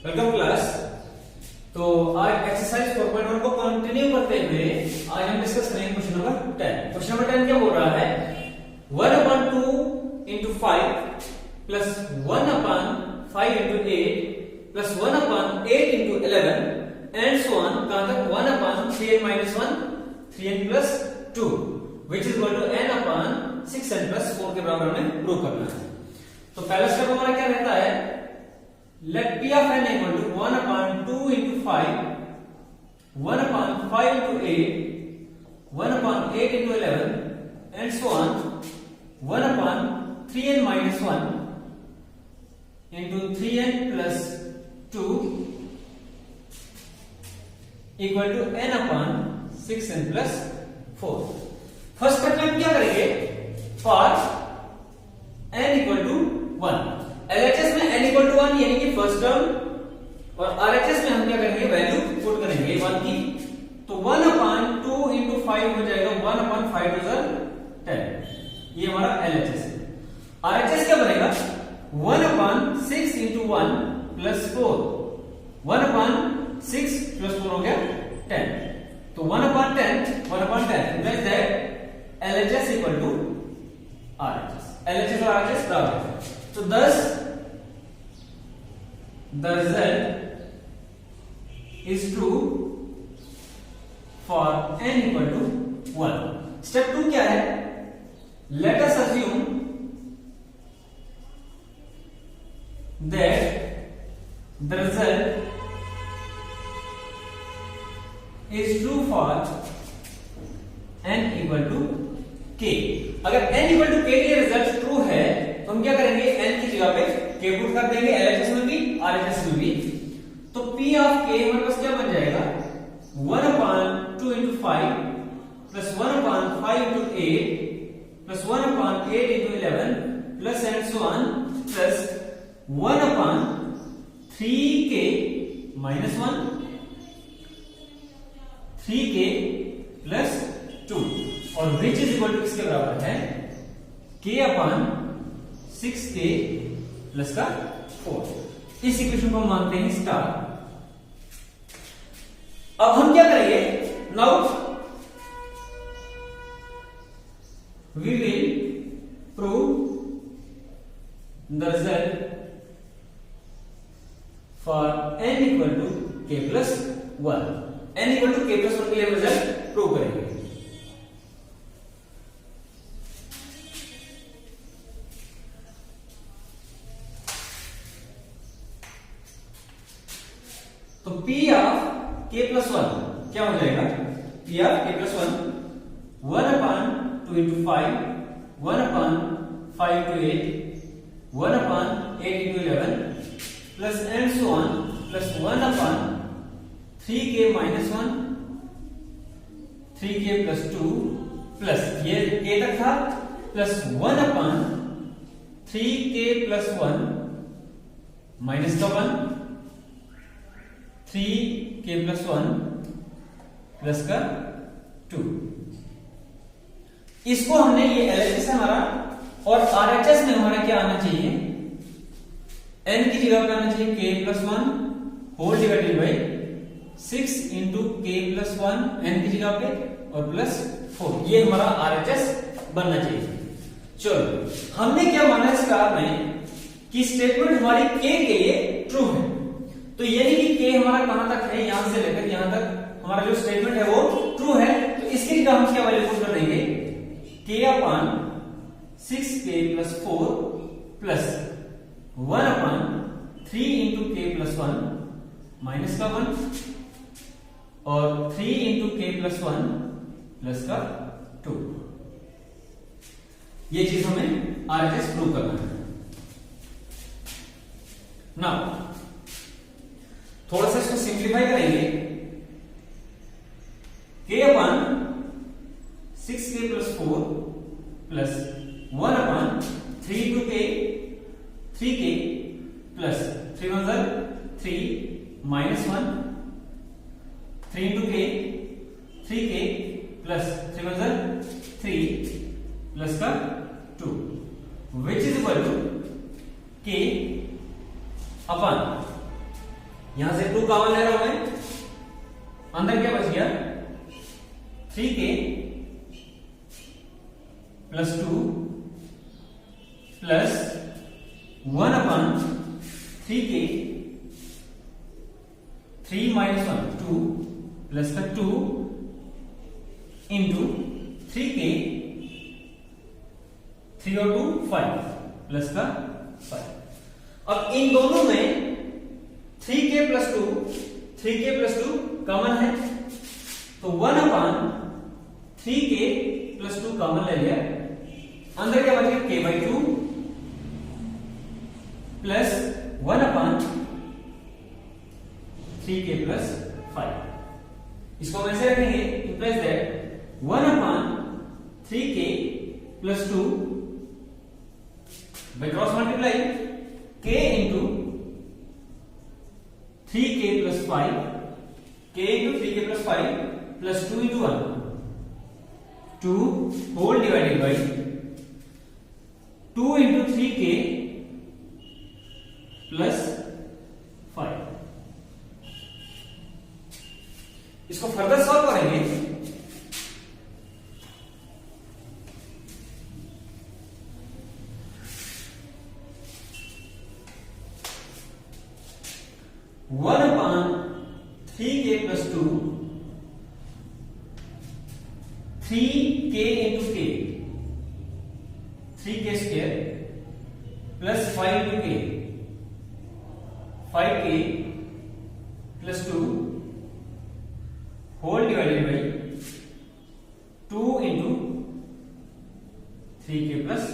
Welcome class. तो आज exercise 4.1 को कंटिन्यू करते हुए आज हम डिस्कस करेंगे क्वेश्चन नंबर 10। क्वेश्चन नंबर 10 क्या बोल रहा है, 1/2 into 5 plus 1/5 into 8 plus 1/8 into 11 and so on कहां तक 1/3n minus 1 3n plus 2 which is equal to n/6n plus 4 के बराबर हमें प्रूव करना है। तो पहला स्टेप हमारा क्या रहता है, let p of n equal to 1/2 into 5 1/5 into 8 1/8 into 11 and so on 1/3n minus 1 into 3n plus 2 equal to n/6n plus 4। First step में हम क्या करेंगे, for n equal to 1 LHS में n equal to 1 यानी कि first term और RHS में हम क्या करेंगे, वैल्यू पुट करेंगे 1 की। तो 1/2 into 5 हो जाएगा 1/5 to the 10, ये हमारा LHS है। RHS क्या बनेगा 1/6 into 1 plus 4 1/6 plus 4 हो गया 10। तो 1/10 implies that LHS equal to RHS। LHS और RHS बराबर है। तो thus the result is true for n equal to 1। Step 2 क्या है, let us assume that the result is true for n equal to k। अगर n equal to k के लिए result true है तो हम क्या करेंगे, n की जगह पे k पुट कर देंगे, LHS में भी RHS में भी। तो p ऑफ k हमारे पास क्या बन जाएगा 1/2 into 5 plus 1/5 into 8 plus 1/8 into 11 plus and so on plus 1/3k minus 1 3k plus 2 और which is equal to किसके बराबर है, k/6k प्लस का 4। इस इक्वेशन को हम मानते हैं स्टार। अब हम क्या करेंगे, now we will prove the result for n equal to k plus 1। n equal to k plus 1 के लिए रिजल्ट प्रूव करेंगे। तो p ऑफ k प्लस 1 क्या हो जाएगा, p of k plus 1 1/2 into 5 1/5 into 8 1/8 into 11 plus and so on plus 1/3k minus 1 3k plus 2 plus ये k तक था plus 1/3k plus 1 minus का 1 3k plus 1 प्लस का 2। इसको हमने, ये LHS है हमारा और RHS में हमारा क्या आना चाहिए, n की जगह पे आना चाहिए k plus 1 whole divided by 6 into k plus 1 n की जगह पे और प्लस 4, ये हमारा RHS बनना चाहिए। चलो हमने क्या माना इस कार में कि स्टेटमेंट हमारी k के लिए ट्रू है। तो यानी कि k हमारा कहां तक है, यहां से लेकर यहां तक हमारा जो स्टेटमेंट है वो ट्रू है। तो इसकी जगह हम क्या वैल्यू पुट कर देंगे, k/6k plus 4 plus 1/3 into k plus 1 minus का 1 और 3 into k plus 1 प्लस का 2। ये चीज हमें RHS प्रूव करना है। नाउ थोड़ा सा इसको सिंप्लीफाई करेंगे, k/6k plus 4 plus 1/3 into k 3k plus 3 1 3 minus 1 3 into k 3k plus 3 1 3 plus का 2 which is equal to k upon यहां से 2 कॉमन ले रहा हूं मैं, अंदर क्या बच गया 3k plus 2 plus 1 upon 3k 3 minus 1 2 plus का 2 इंटू 3k 3 और 2 5 प्लस का 5। अब इन दोनों में 3k प्लस 2 कॉमन है, तो 1 अपॉन 3k प्लस 2 कॉमन ले लिया, अंदर क्या बचेगा k by 2 plus 1 upon 3k plus 5। इसको वैसे रखेंगे, implies that 1 upon 3k plus 2 by cross multiply k into 3k plus 5, k into 3k plus 5 plus 2 into 1 2 whole divided by 2 into 3k plus 5। इसको further solve करेंगे, one upon 3k plus 2 3k into k 3k square plus 5 into k 5k plus 2 whole divided by 2 into 3k plus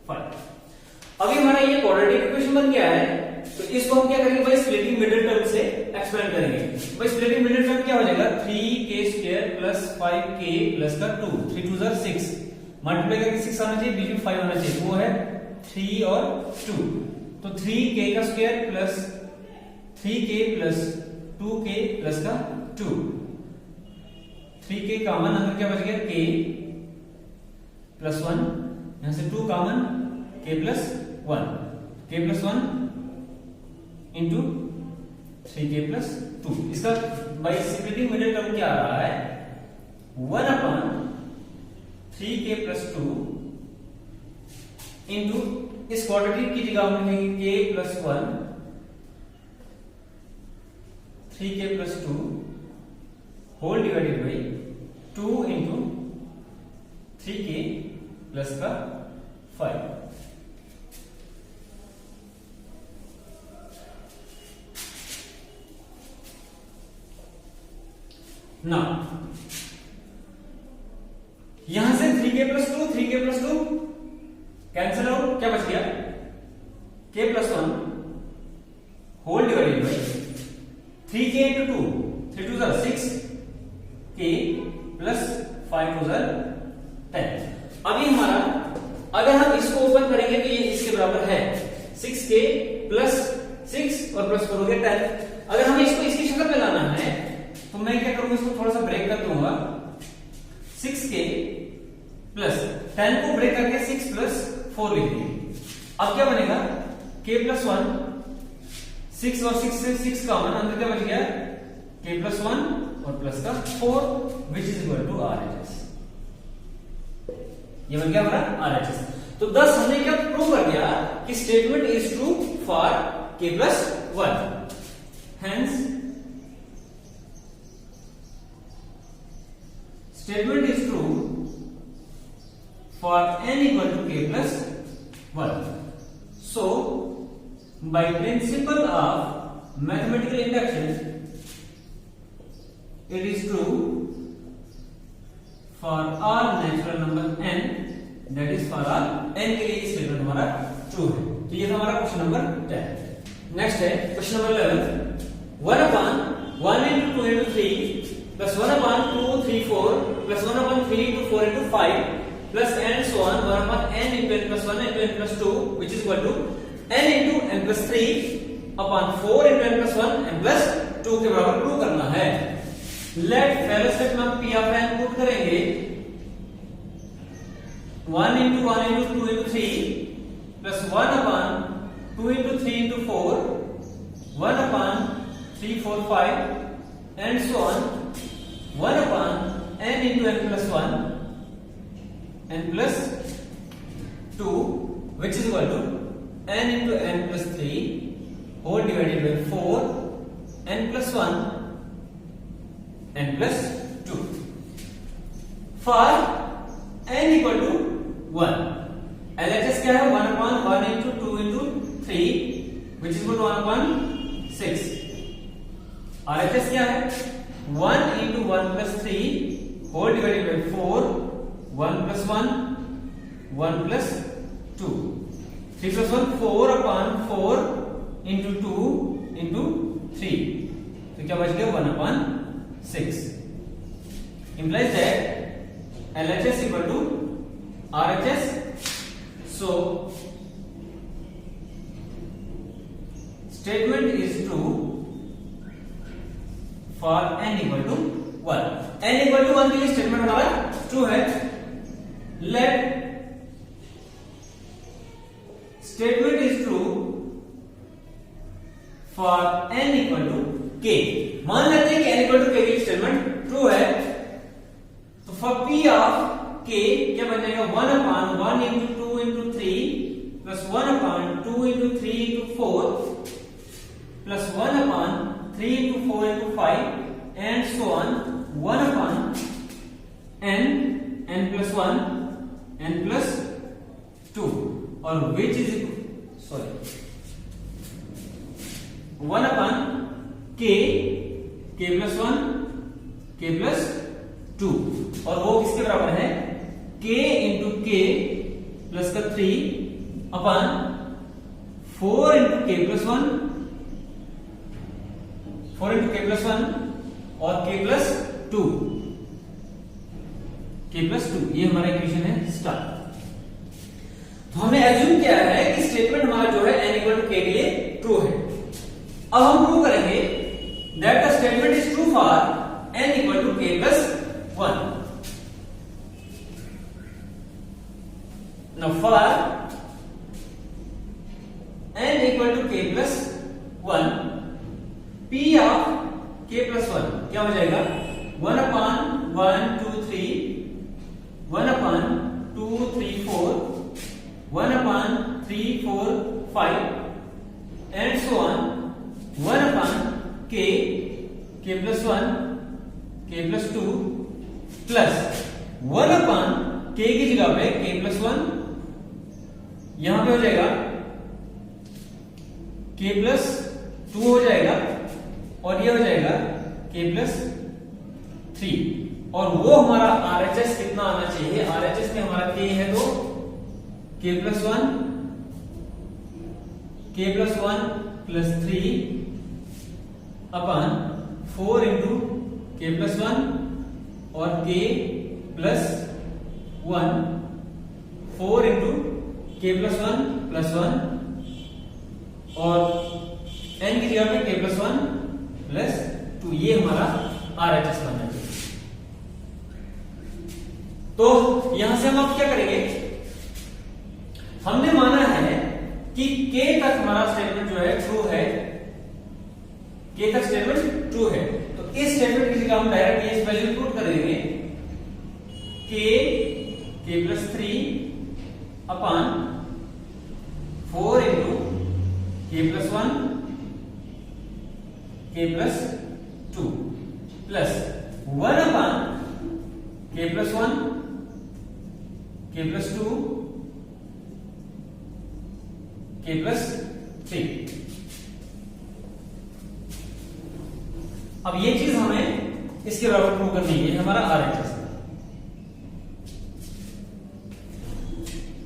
5। अभी हमारा ये quadratic equation बन गया है, तो इसको हम क्या करेंगे भाई, स्प्लिटिंग मिडिल टर्म से एक्सपेंड करेंगे। भाई स्प्लिटिंग मिडिल टर्म क्या हो जाएगा 3k square plus 5k plus का 2 3 2 6 मल्टीप्लाई करके 6 आना चाहिए, बीच में 5 आना चाहिए, वो है 3 और 2, तो 3k का square plus 3k plus 2k plus का 2 3k कॉमन, अंदर क्या बच गया k प्लस 1, यहां से 2 common k plus 1 k plus 1 into 3k plus 2। इसका बाई स्प्लिटिंग मिडिल टर्म क्या आ रहा है 1 अपॉन 3k प्लस 2 इंटू इस क्वाड्रेटिक की जगह हम लिखेंगे k plus 1 3k plus 2 whole divided by 2 into 3k plus का 5। ना यहां से 3k प्लस 2 कैंसिल आउट, क्या बच गया k plus 1 whole divided by 3k into 2 3 2 6 k plus 5 2 10। अभी हमारा अगर हम इसको ओपन करेंगे तो ये इसके बराबर है 6k प्लस 6 और प्लस 4 हो गया 10। अगर हमें इसको इसकी शक्ल में लाना है तो मैं क्या करूंगा, इसको थोड़ा सा ब्रेक कर दूंगा, 6k प्लस 10 को ब्रेक करके 6 प्लस 4 लिख देंगे। अब क्या बनेगा k प्लस 1 6 और 6 से 6 कॉमन, अंदर क्या बच गया k प्लस 1 और प्लस का 4 which is equal to RHS। ये बन गया हमारा RHS। तो 10 हमने क्या प्रूव कर दिया कि statement is true for k plus 1, hence statement is true for n equal to k plus 1. So, by principle of mathematical induction, it is true for all natural number n, that is for all n के लिए statement हमारा true है। तो ये था हमारा question number 10। Next है question number 11, 1 upon 1 into 2 into 3 plus 1 upon 2 3 4 plus 1 upon 3 into 4 into 5 plus and so on 1 upon n into n plus 1 into n plus 2 which is equal to n into n plus 3 upon 4 into n plus 1 n plus 2 के बराबर prove करना है। Late पहले step में p of n put करेंगे 1 into 1 into 2 into 3 plus 1 upon 2 into 3 into 4 1 upon 3, 4, 5 and so on 1 upon n into n plus 1 n plus 2 which is equal to n into n plus 3 whole divided by 4 n plus 1 n plus 2 for n equal to 1 LHS क्या है 1 upon 1 into 2 into 3 which is equal to 1 upon 6 RHS क्या है 1 into 1 plus 3 whole divided by 4 1 plus 1 1 plus 2 3 plus 1 4 upon 4 into 2 into 3 तो क्या बच गया 1 upon 6 implies that LHS equal to RHS. So statement is true for n equal to 1. n equal to 1 के लिए statement हमारा true है. Let statement is true for n equal to k. मान लेते हैं कि n equal to k के लिए स्टेटमेंट ट्रू है. तो for p of k क्या बन जाएगा 1 upon 1 into 2 into 3 plus 1 upon 2 into 3 into 4 plus 1 upon 3 into 4 into 5 and so on 1 upon n plus 1 n plus 2 or which is 1 upon k plus 1 k plus 2 और वो किसके बराबर है k into k plus का 3 upon 4 into k plus 1 4 into k plus 1 और k plus 2 ये हमारा equation है स्टार. तो हमने एज्यूम किया है कि स्टेटमेंट हमारा जो है n equal to k के लिए ट्रू है. अब हम प्रूव करेंगे that the statement is true for n equal to k plus 1. Now for n equal to k plus 1 p of k plus 1 क्या हो जाएगा 1 upon 1 2 3 1 upon 2 3 4 1 upon 3 4 5 and so on 1 upon k plus 1 k plus 2 plus 1 upon k की जगह पे k plus 1 यहां पे हो जाएगा k plus 2 हो जाएगा और ये हो जाएगा k plus 3 और वो हमारा RHS कितना आना चाहिए. RHS में हमारा k है तो k plus 1 plus 3 upon 4 into k plus 1 और k plus 1 4 into k plus 1 plus 1 और n की जगह पे k plus 1 plus 2 ये हमारा RHS बनना चाहिए. तो यहां से हम अब क्या करेंगे हमने माना है कि k तक हमारा स्टेटमेंट जो है ट्रू है. k तक स्टेटमेंट ट्रू है तो इस स्टेटमेंट की जगह हम डायरेक्ट ये वैल्यू पुट कर देंगे k plus 3 upon 4 into k plus 1 k plus 2 plus 1 upon k plus 1 k plus 2 k plus 3. अब ये चीज हमें इसके बराबर प्रूव करनी है. हमारा RHS है.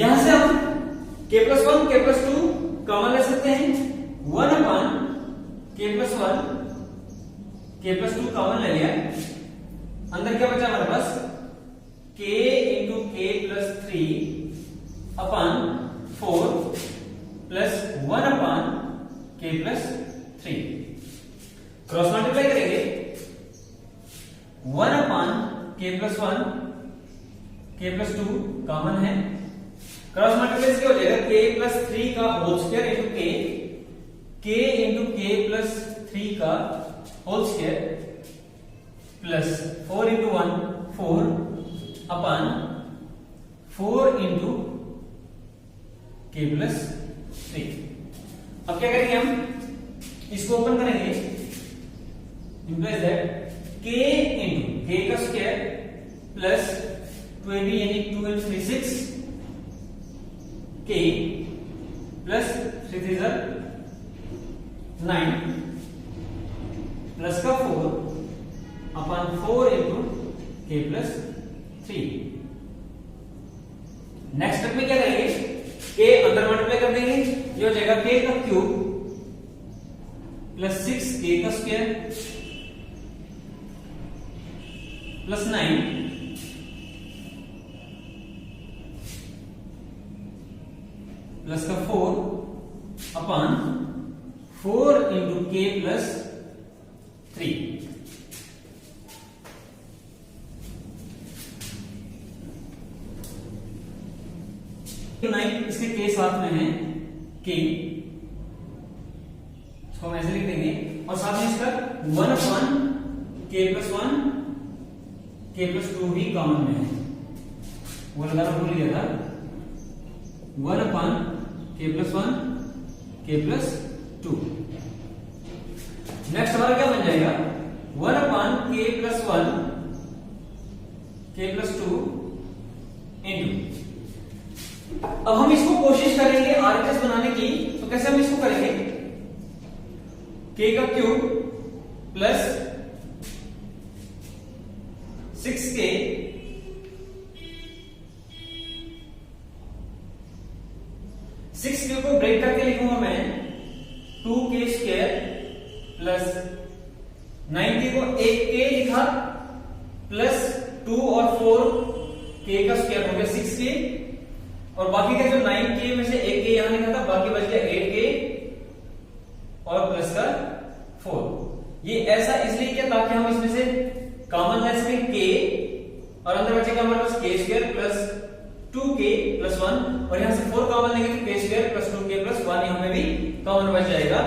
यहां से हम k plus 1 k plus 2 common ले सकते हैं. 1 upon k plus 1 k plus 2 common ले लिया. अंदर क्या बचा हमारे पास k into k plus 3 upon 4 plus 1 upon k plus 3. Cross multiply करेंगे 1 upon k plus 1 k plus 2 common है. क्रॉस मल्टीप्लाई क्या हो जाएगा k plus 3 का whole square into k into k plus 3 का whole square plus 4 into 1 4 upon 4 into k plus 3। अब क्या करेंगे हम, इसको ओपन करेंगे, implies that k into k का स्क्वायर प्लस 2ab यानी 2 and 3 6 k प्लस 3 3 9 प्लस का 4 upon 4 into k plus 3। Next step में क्या करेंगे, k अंदर मल्टीप्लाई कर देंगे, ये हो जाएगा k का क्यूब प्लस 6k का स्क्वायर प्लस 9 प्लस का 4 अपन 4 इंटू k प्लस 3। इसके के साथ में है k, इसको हम ऐसे लिख देंगे, और साथ में इसका 1 अपन k प्लस 1 k प्लस 2 भी कॉमन में है, वो लगाना भूल गया था। 1 अपन k plus 1 k plus 2। Next हमारा क्या बन जाएगा, 1 अपन k plus 1 k plus 2 into, अब हम इसको कोशिश करेंगे आरएचएस बनाने की, तो कैसे हम इसको करेंगे, k का क्यूब प्लस 6k को ब्रेक करके लिखूंगा मैं 2k स्क्वायर प्लस 9k को 1k लिखा प्लस 2 और 4k का स्क्वायर हो गया 6k, और बाकी का जो 9k में से 1k यहां लिखा था, बाकी बच गया 8k और प्लस का 4। ये ऐसा इसलिए किया ताकि हम इसमें से कॉमन ले सकें k, और अंदर बचेगा हमारे पास k square plus 2k plus 1, और यहां से 4 कॉमन लेंगे तो k square plus 2k plus 1 यहां में भी कॉमन बच जाएगा।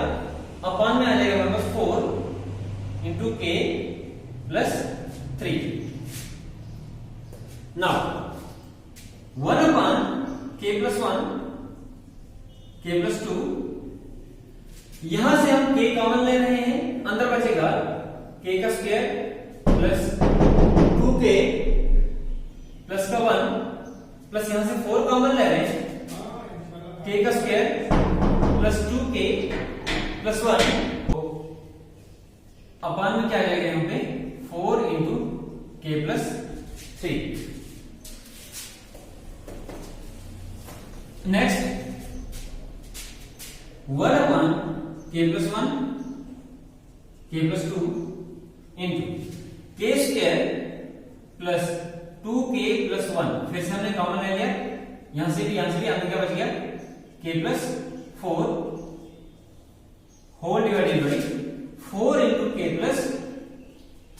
अपान में आ जाएगा हमारे पास 4 इंटू k प्लस 3। नाउ 1 अपान k प्लस 1 k प्लस 2, यहां से हम k कॉमन ले रहे हैं, अंदर बचेगा k का स्क्वायर प्लस 2k प्लस का 1 प्लस यहां से 4 कॉमन ले रहे हैं, k का स्क्वायर प्लस 2k प्लस 1, अपान में क्या आ जाएगा यहां पे 4 इंटू k प्लस 3। नेक्स्ट 1 अपान k plus 1 k plus 2 into k square plus 2k plus 1, फिर से हमने कॉमन ले लिया, यहां से भी अंदर क्या बच गया k plus 4 whole divided by 4 into k plus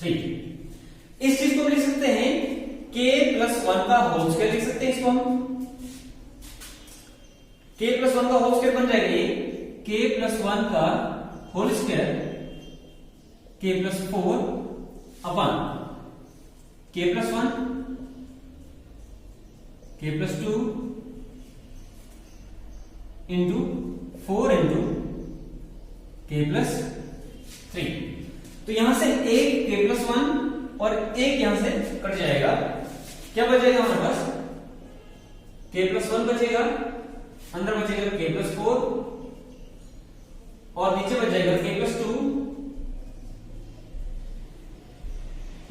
3। इस चीज को लिख सकते हैं k प्लस 1 का होल स्क्वायर लिख सकते हैं इसको हम, k प्लस 1 का होल स्क्वायर बन जाएगा ये k प्लस 1 का होल स्क्वायर k प्लस 4 अपान k plus 1 k plus 2 into 4 into k plus 3। तो यहां से एक k प्लस 1 और एक यहां से कट जाएगा, क्या बचेगा हमारे पास k प्लस 1 बचेगा, अंदर बचेगा k प्लस 4 और नीचे बच जाएगा k plus 2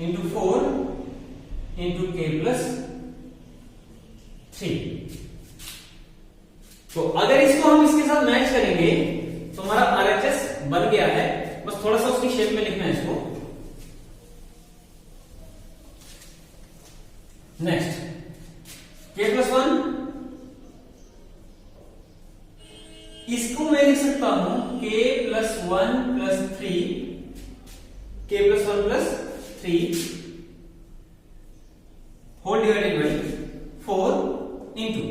into 4 into k plus 3। तो अगर इसको हम इसके साथ मैच करेंगे तो हमारा आरएचएस बन गया है, बस थोड़ा सा उसकी शेप में लिखना है इसको। नेक्स्ट k प्लस 1, इसको मैं लिख सकता हूं k plus 1 plus 3 k plus 1 plus 3 whole divided by 4 into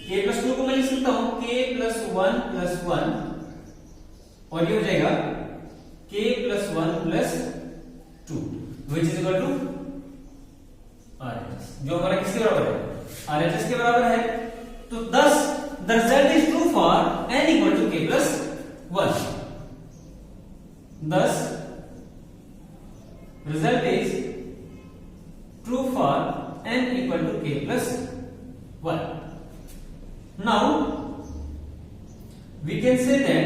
k plus 2 को मैं लिख सकता हूं k प्लस 1 प्लस 1, और ये हो जाएगा k plus 1 plus 2 which is equal to RHS, जो हमारा किसके बराबर है? RHS के बराबर है। तो thus the result is true for n equal to k plus 1. Thus result is true for n equal to k plus 1. Now we can say that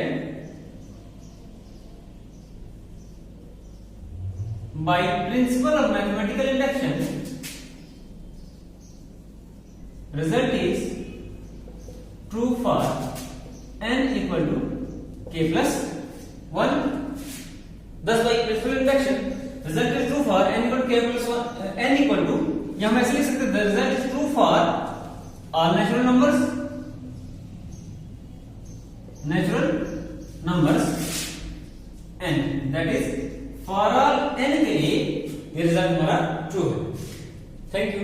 by principle of mathematical induction, result is true for n equal to k plus 1. Thus by principle of induction, result is true for n equal to k plus 1. N equal to, यहां हम ऐसे लिख सकते हैं, the result is true for all natural numbers n, that is for all n के लिए ये result हमारा ट्रू है। Thank you.